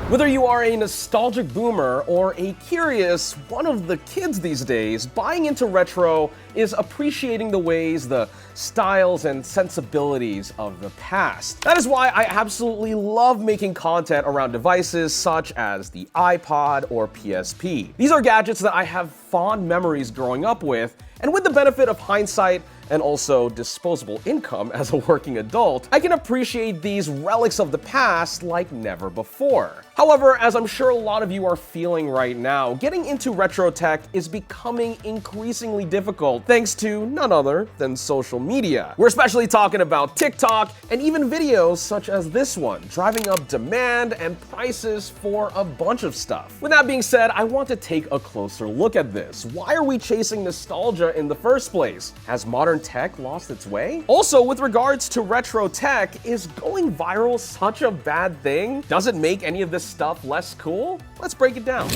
Whether you are a nostalgic boomer or a curious one of the kids these days, buying into retro is appreciating the ways, the styles, and sensibilities of the past. That is why I absolutely love making content around devices such as the iPod or PSP. These are gadgets that I have fond memories growing up with, and with the benefit of hindsight and also disposable income as a working adult, I can appreciate these relics of the past like never before. However, as I'm sure a lot of you are feeling right now, getting into retro tech is becoming increasingly difficult thanks to none other than social media. We're especially talking about TikTok and even videos such as this one, driving up demand and prices for a bunch of stuff. With that being said, I want to take a closer look at this. Why are we chasing nostalgia in the first place? Has modern tech lost its way? Also, with regards to retro tech, is going viral such a bad thing? Does it make any of this stuff less cool? Let's break it down.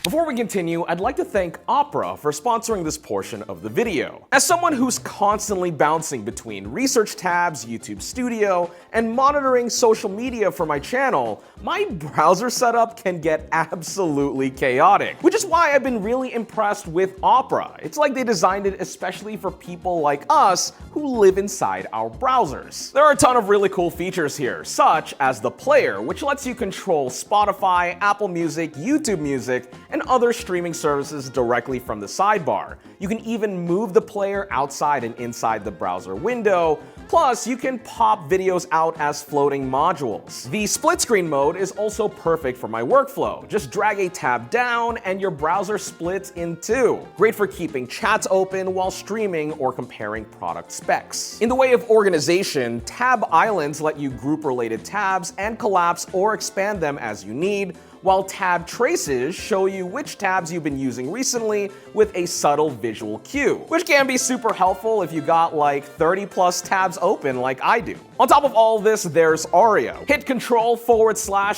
Before we continue, I'd like to thank Opera for sponsoring this portion of the video. As someone who's constantly bouncing between research tabs, YouTube Studio, and monitoring social media for my channel, my browser setup can get absolutely chaotic, which is why I've been really impressed with Opera. It's like they designed it especially for people like us who live inside our browsers. There are a ton of really cool features here, such as the player, which lets you control Spotify, Apple Music, YouTube Music, and other streaming services directly from the sidebar. You can even move the player outside and inside the browser window. Plus, you can pop videos out as floating modules. The split screen mode is also perfect for my workflow. Just drag a tab down and your browser splits in two. Great for keeping chats open while streaming or comparing product specs. In the way of organization, tab islands let you group related tabs and collapse or expand them as you need, while tab traces show you which tabs you've been using recently with a subtle visual cue, which can be super helpful if you got like 30 plus tabs open like I do. On top of all this, there's Aria. Hit Control//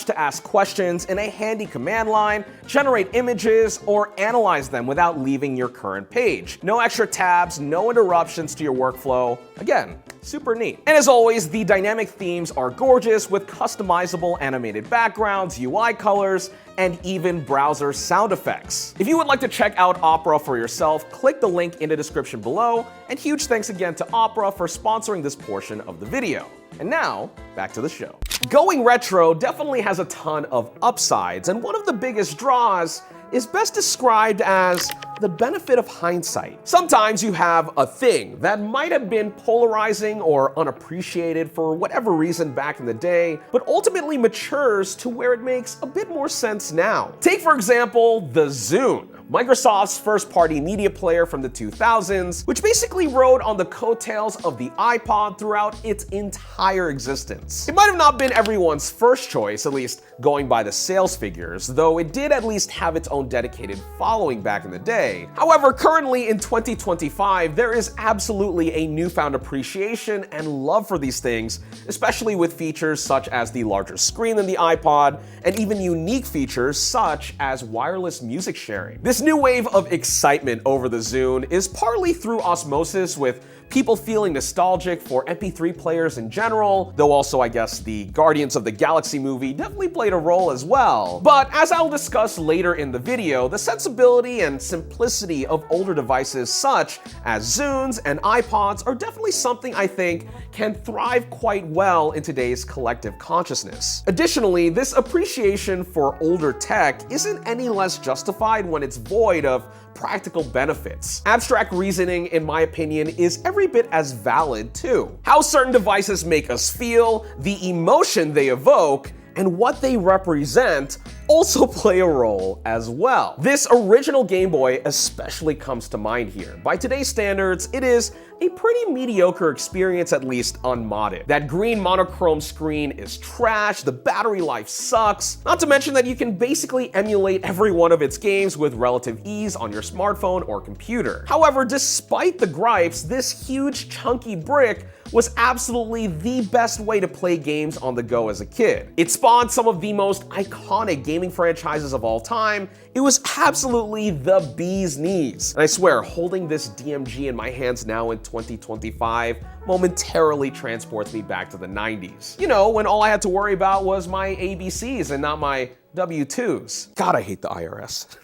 to ask questions in a handy command line, generate images, or analyze them without leaving your current page. No extra tabs, no interruptions to your workflow. Again, super neat. And as always, the dynamic themes are gorgeous with customizable animated backgrounds, UI colors, and even browser sound effects. If you would like to check out Opera for yourself, click the link in the description below, and huge thanks again to Opera for sponsoring this portion of the video. And now, back to the show. Going retro definitely has a ton of upsides, and one of the biggest draws is best described as the benefit of hindsight. Sometimes you have a thing that might have been polarizing or unappreciated for whatever reason back in the day, but ultimately matures to where it makes a bit more sense now. Take, for example, the Zune, Microsoft's first-party media player from the 2000s, which basically rode on the coattails of the iPod throughout its entire existence. It might have not been everyone's first choice, at least going by the sales figures, though it did at least have its own dedicated following back in the day. However, currently in 2025, there is absolutely a newfound appreciation and love for these things, especially with features such as the larger screen than the iPod, and even unique features such as wireless music sharing. This new wave of excitement over the Zune is partly through osmosis with people feeling nostalgic for MP3 players in general, though also I guess the Guardians of the Galaxy movie definitely played a role as well. But as I'll discuss later in the video, the sensibility and simplicity of older devices such as Zunes and iPods are definitely something I think can thrive quite well in today's collective consciousness. Additionally, this appreciation for older tech isn't any less justified when it's void of practical benefits. Abstract reasoning, in my opinion, is every bit as valid too. How certain devices make us feel, the emotion they evoke, and what they represent also play a role as well. This original Game Boy especially comes to mind here. By today's standards, it is a pretty mediocre experience, at least unmodded. That green monochrome screen is trash, the battery life sucks, not to mention that you can basically emulate every one of its games with relative ease on your smartphone or computer. However, despite the gripes, this huge chunky brick was absolutely the best way to play games on the go as a kid. It spawned some of the most iconic game gaming franchises of all time, it was absolutely the bee's knees. And I swear, holding this DMG in my hands now in 2025 momentarily transports me back to the 90s. You know, when all I had to worry about was my ABCs and not my W-2s. God, I hate the IRS.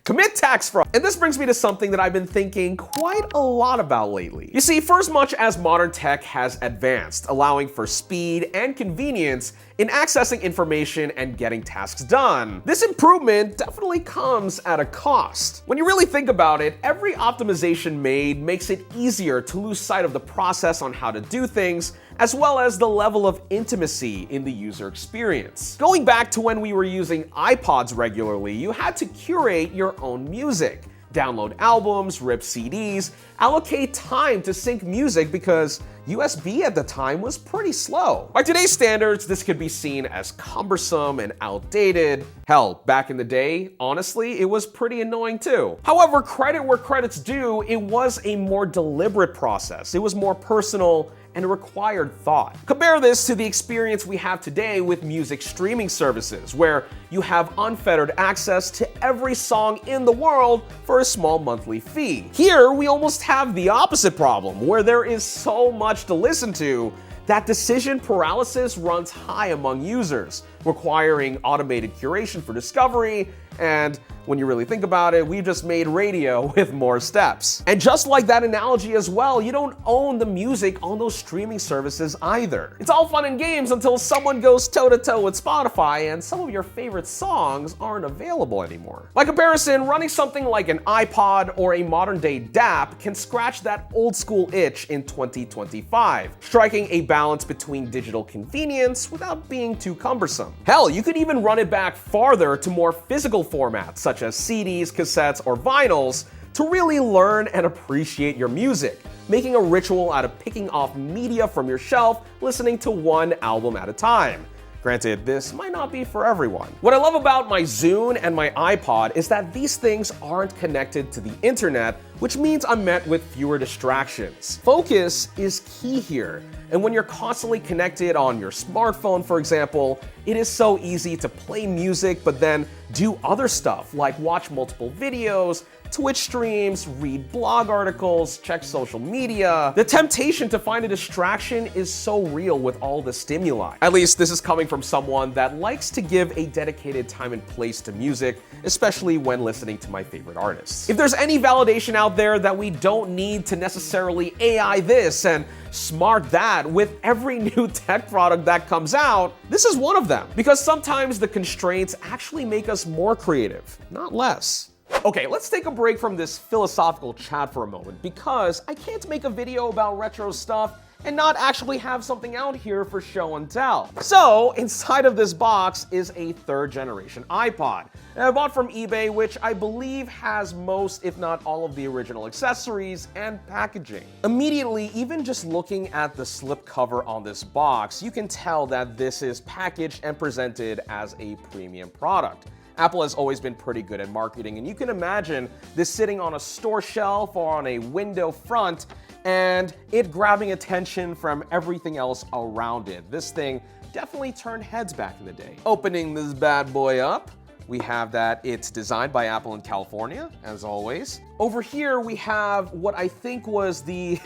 Commit tax fraud. And this brings me to something that I've been thinking quite a lot about lately. You see, for as much as modern tech has advanced, allowing for speed and convenience in accessing information and getting tasks done, this improvement definitely comes at a cost. When you really think about it, every optimization made makes it easier to lose sight of the process on how to do things, as well as the level of intimacy in the user experience. Going back to when we were using iPods regularly, you had to curate your own music, download albums, rip CDs, allocate time to sync music because USB at the time was pretty slow. By today's standards, this could be seen as cumbersome and outdated. Hell, back in the day, honestly, it was pretty annoying too. However, credit where credit's due, it was a more deliberate process. It was more personal and required thought. Compare this to the experience we have today with music streaming services, where you have unfettered access to every song in the world for a small monthly fee. Here, we almost have the opposite problem, where there is so much to listen to that decision paralysis runs high among users, requiring automated curation for discovery. And when you really think about it, we just made radio with more steps. And just like that analogy as well, you don't own the music on those streaming services either. It's all fun and games until someone goes toe-to-toe with Spotify and some of your favorite songs aren't available anymore. By comparison, running something like an iPod or a modern-day DAP can scratch that old-school itch in 2025, striking a balance between digital convenience without being too cumbersome. Hell, you could even run it back farther to more physical formats such as CDs, cassettes, or vinyls to really learn and appreciate your music, making a ritual out of picking off media from your shelf, listening to one album at a time. Granted, this might not be for everyone. What I love about my Zune and my iPod is that these things aren't connected to the internet, which means I'm met with fewer distractions. Focus is key here, and when you're constantly connected on your smartphone, for example, it is so easy to play music but then do other stuff like watch multiple videos, Twitch streams, read blog articles, check social media. The temptation to find a distraction is so real with all the stimuli. At least this is coming from someone that likes to give a dedicated time and place to music, especially when listening to my favorite artists. If there's any validation out there that we don't need to necessarily AI this and smart that with every new tech product that comes out, this is one of them. Because sometimes the constraints actually make us more creative, not less. Okay, let's take a break from this philosophical chat for a moment, because I can't make a video about retro stuff and not actually have something out here for show and tell. So, inside of this box is a third generation iPod that I bought from eBay, which I believe has most, if not all, of the original accessories and packaging. Immediately, even just looking at the slipcover on this box, you can tell that this is packaged and presented as a premium product. Apple has always been pretty good at marketing, and you can imagine this sitting on a store shelf or on a window front and it grabbing attention from everything else around it. This thing definitely turned heads back in the day. Opening this bad boy up, we have that it's designed by Apple in California, as always. Over here, we have what I think was the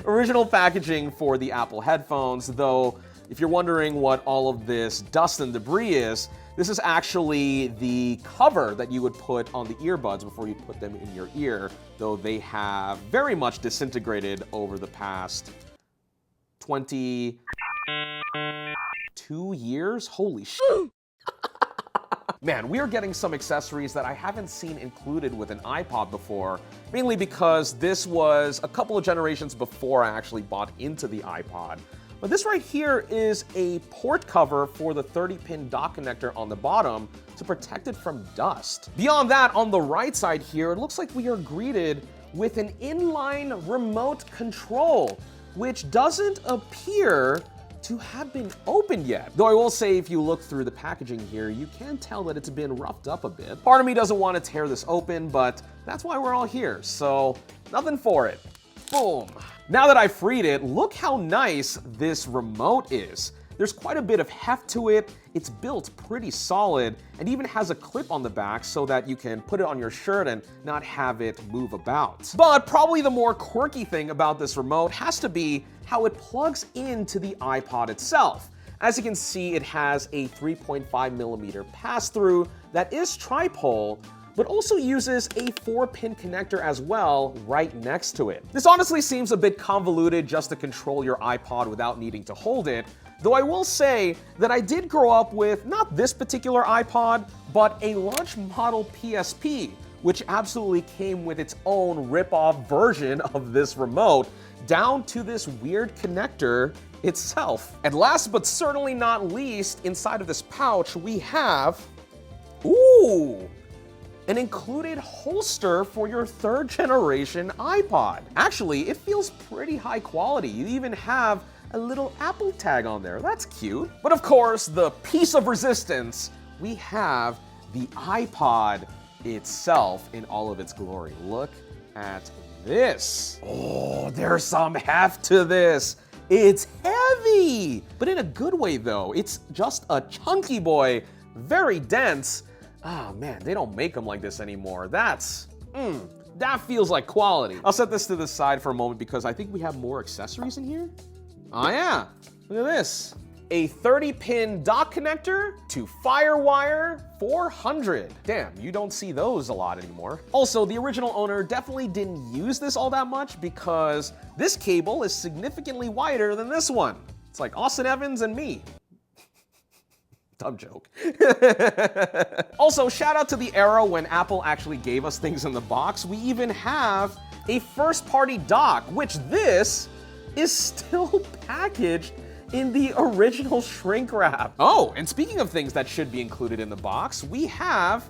original packaging for the Apple headphones, though if you're wondering what all of this dust and debris is, this is actually the cover that you would put on the earbuds before you put them in your ear, though they have very much disintegrated over the past 22 years? Holy shit. Man, we are getting some accessories that I haven't seen included with an iPod before, mainly because this was a couple of generations before I actually bought into the iPod. But this right here is a port cover for the 30-pin dock connector on the bottom to protect it from dust. Beyond that, on the right side here, it looks like we are greeted with an inline remote control, which doesn't appear to have been opened yet. Though I will say, if you look through the packaging here, you can tell that it's been roughed up a bit. Part of me doesn't want to tear this open, but that's why we're all here, so nothing for it. Boom. Now that I've freed it, look how nice this remote is. there's quite a bit of heft to it, it's built pretty solid, and even has a clip on the back so that you can put it on your shirt and not have it move about. But probably the more quirky thing about this remote has to be how it plugs into the iPod itself. As you can see, it has a 3.5mm pass-through that is tripole, but also uses a 4-pin connector as well right next to it. This honestly seems a bit convoluted just to control your iPod without needing to hold it, though I will say that I did grow up with not this particular iPod, but a launch model PSP, which absolutely came with its own rip-off version of this remote, down to this weird connector itself. And last but certainly not least, inside of this pouch, we have, an included holster for your 3rd generation iPod. Actually, it feels pretty high quality. You even have a little Apple tag on there. That's cute. But of course, the piece of resistance, we have the iPod itself in all of its glory. Look at this. Oh, there's some heft to this. It's heavy, but in a good way though. It's just a chunky boy, very dense. Oh man, they don't make them like this anymore. That feels like quality. I'll set this to the side for a moment because I think we have more accessories in here. Oh yeah, look at this. A 30-pin dock connector to FireWire 400. Damn, you don't see those a lot anymore. Also, the original owner definitely didn't use this all that much because this cable is significantly wider than this one. It's like Austin Evans and me. Dumb joke. Also, shout out to the era when Apple actually gave us things in the box. We even have a first-party dock, which this is still packaged in the original shrink wrap. Oh, and speaking of things that should be included in the box, we have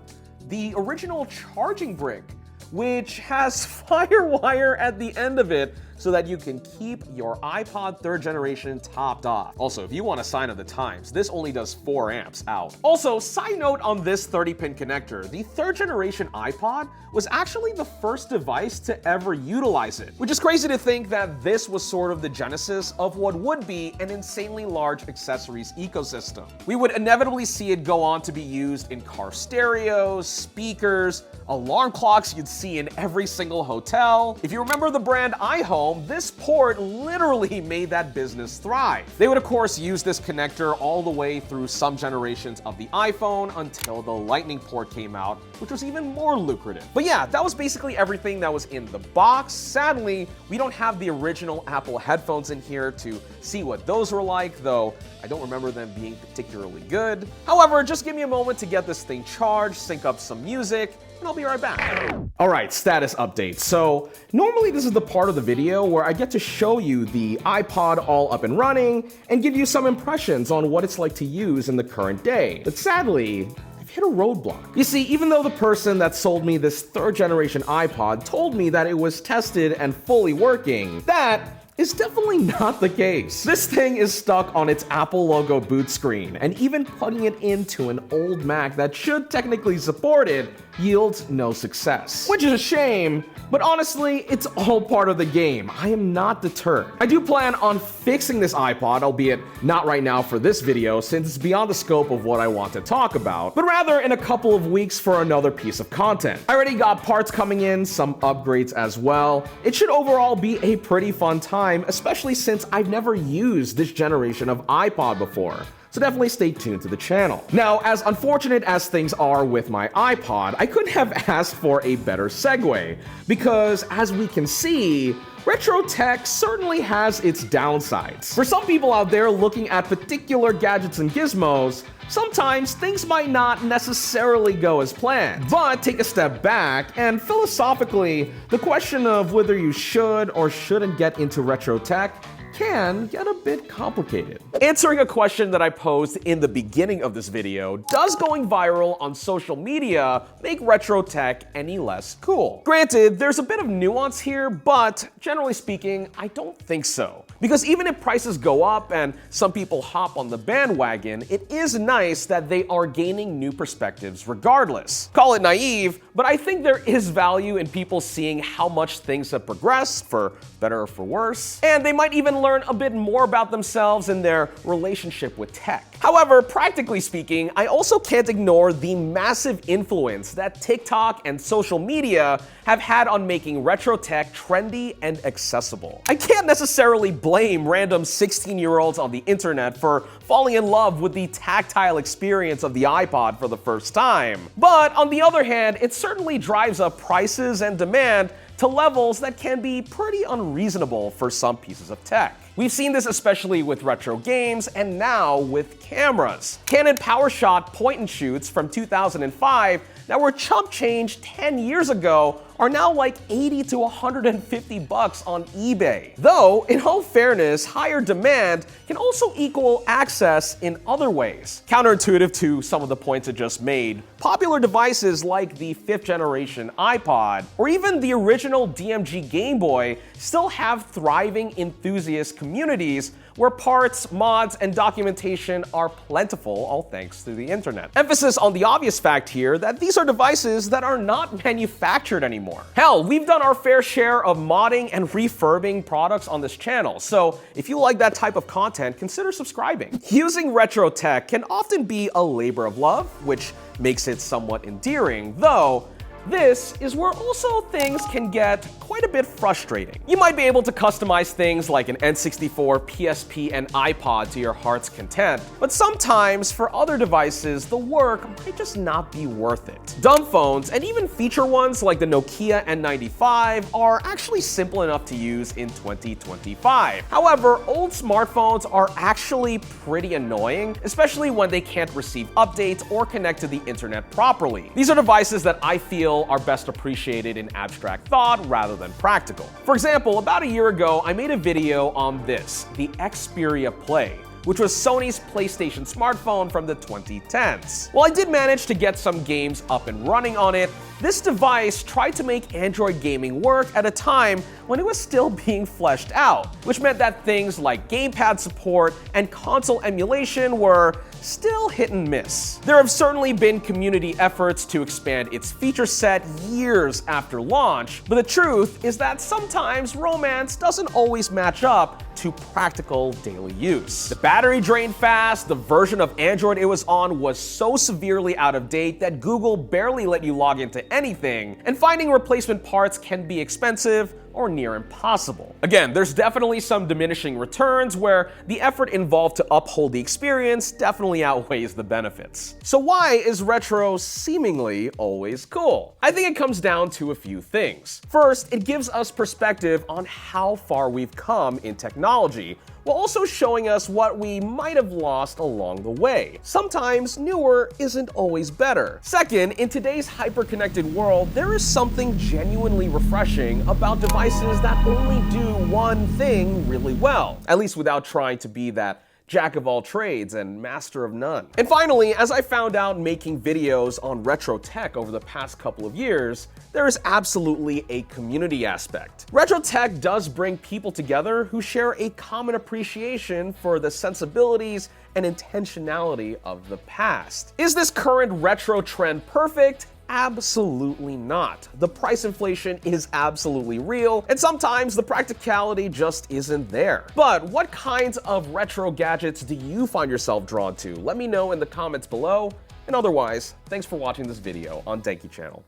the original charging brick, which has FireWire at the end of it so that you can keep your iPod 3rd generation topped off. Also, if you want a sign of the times, this only does 4 amps out. Also, side note on this 30-pin connector, the 3rd generation iPod was actually the first device to ever utilize it, which is crazy to think that this was sort of the genesis of what would be an insanely large accessories ecosystem. We would inevitably see it go on to be used in car stereos, speakers, alarm clocks you'd see in every single hotel. If you remember the brand iHome, this port literally made that business thrive. They would of course use this connector all the way through some generations of the iPhone until the Lightning port came out, which was even more lucrative. But yeah, that was basically everything that was in the box. Sadly, we don't have the original Apple headphones in here to see what those were like, though I don't remember them being particularly good. However, just give me a moment to get this thing charged, sync up some music, and I'll be right back. All right, status update. So normally this is the part of the video where I get to show you the iPod all up and running and give you some impressions on what it's like to use in the current day. But sadly, I've hit a roadblock. You see, even though the person that sold me this 3rd generation iPod told me that it was tested and fully working, that is definitely not the case. This thing is stuck on its Apple logo boot screen, and even plugging it into an old Mac that should technically support it yields no success. Which is a shame, but honestly, it's all part of the game. I am not deterred. I do plan on fixing this iPod, albeit not right now for this video since it's beyond the scope of what I want to talk about, but rather in a couple of weeks for another piece of content. I already got parts coming in, some upgrades as well. It should overall be a pretty fun time, especially since I've never used this generation of iPod before. So definitely stay tuned to the channel. Now, as unfortunate as things are with my iPod, I couldn't have asked for a better segue, because as we can see, retro tech certainly has its downsides. For some people out there looking at particular gadgets and gizmos, sometimes things might not necessarily go as planned. But take a step back, and philosophically, the question of whether you should or shouldn't get into retro tech can get a bit complicated. Answering a question that I posed in the beginning of this video, does going viral on social media make retro tech any less cool? Granted, there's a bit of nuance here, but generally speaking, I don't think so. Because even if prices go up and some people hop on the bandwagon, it is nice that they are gaining new perspectives regardless. Call it naive, but I think there is value in people seeing how much things have progressed, for better or for worse, and they might even learn a bit more about themselves and their relationship with tech. However, practically speaking, I also can't ignore the massive influence that TikTok and social media have had on making retro tech trendy and accessible. I can't necessarily blame random 16-year-olds on the internet for falling in love with the tactile experience of the iPod for the first time. But on the other hand, it certainly drives up prices and demand to levels that can be pretty unreasonable for some pieces of tech. We've seen this especially with retro games and now with cameras. Canon PowerShot point-and-shoots from 2005 that were chump change 10 years ago are now like $80 to $150 on eBay. Though, in all fairness, higher demand can also equal access in other ways. Counterintuitive to some of the points I just made, popular devices like the 5th generation iPod or even the original DMG Game Boy still have thriving enthusiast communities where parts, mods, and documentation are plentiful, all thanks to the internet. Emphasis on the obvious fact here that these are devices that are not manufactured anymore. Hell, we've done our fair share of modding and refurbing products on this channel, so if you like that type of content, consider subscribing. Using retro tech can often be a labor of love, which makes it somewhat endearing, though this is where also things can get quite a bit frustrating. You might be able to customize things like an N64, PSP, and iPod to your heart's content, but sometimes for other devices, the work might just not be worth it. Dumb phones, and even feature ones like the Nokia N95, are actually simple enough to use in 2025. However, old smartphones are actually pretty annoying, especially when they can't receive updates or connect to the internet properly. These are devices that I feel are best appreciated in abstract thought rather than practical. For example, about a year ago, I made a video on this, the Xperia Play, which was Sony's PlayStation smartphone from the 2010s. While I did manage to get some games up and running on it, this device tried to make Android gaming work at a time when it was still being fleshed out, which meant that things like gamepad support and console emulation were still hit and miss. There have certainly been community efforts to expand its feature set years after launch, but the truth is that sometimes romance doesn't always match up to practical daily use. The battery drained fast, the version of Android it was on was so severely out of date that Google barely let you log into anything, and finding replacement parts can be expensive or near impossible. Again, there's definitely some diminishing returns where the effort involved to uphold the experience definitely outweighs the benefits. So why is retro seemingly always cool? I think it comes down to a few things. First, it gives us perspective on how far we've come in technology, while also showing us what we might have lost along the way. Sometimes newer isn't always better. Second, in today's hyper-connected world, there is something genuinely refreshing about devices that only do one thing really well, at least without trying to be that jack of all trades and master of none. And finally, as I found out making videos on retro tech over the past couple of years, there is absolutely a community aspect. Retro tech does bring people together who share a common appreciation for the sensibilities and intentionality of the past. Is this current retro trend perfect? Absolutely not. The price inflation is absolutely real, and sometimes the practicality just isn't there. But what kinds of retro gadgets do you find yourself drawn to? Let me know in the comments below, and otherwise, thanks for watching this video on Denki channel.